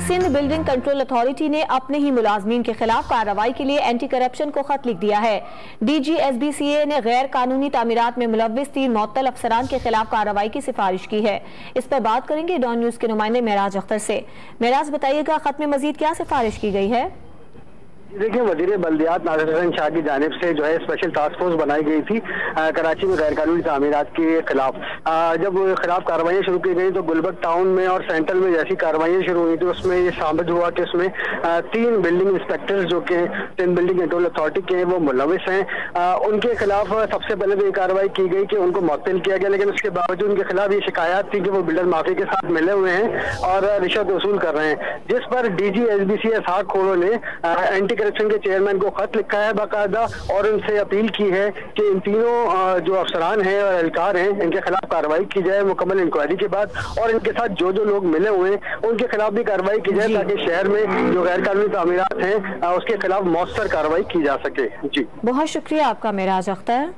Sindh building control authority ने अपने ही मुलाजमीन के खिलाफ कार्रवाई के लिए एंटी करप्शन को खत लिख दिया है। DGSBCA ने गैर कानूनी तामीरात में मुलव्विस 3 मुअत्तल अफसरान के खिलाफ कार्रवाई की सिफारिश की है। इस पर बात करेंगे डॉन न्यूज के नुमाइंदे मेराज अख्तर से। मेराज, बताइएगा खत में मजीद क्या सिफारिश की गई है? देखिए, वजीर बल्दियात नासिर हसन शाह की जानिब से जो है स्पेशल टास्क फोर्स बनाई गई थी कराची में गैर कानूनी तामीरात के खिलाफ। जब खिलाफ कार्रवाई शुरू की गई तो गुलबर्ग टाउन में और सेंट्रल में जैसी कार्रवाई शुरू हुई थी उसमें ये साबित हुआ कि उसमें 3 बिल्डिंग इंस्पेक्टर्स जो कि सिंध बिल्डिंग कंट्रोल अथॉरिटी के वो मुलविस हैं। उनके खिलाफ सबसे पहले तो ये कार्रवाई की गई कि उनको मुअत्तल किया गया, लेकिन उसके बावजूद उनके खिलाफ ये शिकायत थी कि वो बिल्डर माफी के साथ मिले हुए हैं और रिश्वत वसूल कर रहे हैं, जिस पर DGSBCA साख खोड़ों ने एंटी करप्शन के चेयरमैन को खत लिखा है बाकायदा और उनसे अपील की है कि इन तीनों जो अफसरान हैं और एहलकार हैं इनके खिलाफ कार्रवाई की जाए मुकम्मल इंक्वायरी के बाद, और इनके साथ जो लोग मिले हुए हैं उनके खिलाफ भी कार्रवाई की जाए ताकि शहर में जो गैर कानूनी तामीरात हैं उसके खिलाफ मौसर कार्रवाई की जा सके। जी, बहुत शुक्रिया आपका मेराज अख्तर।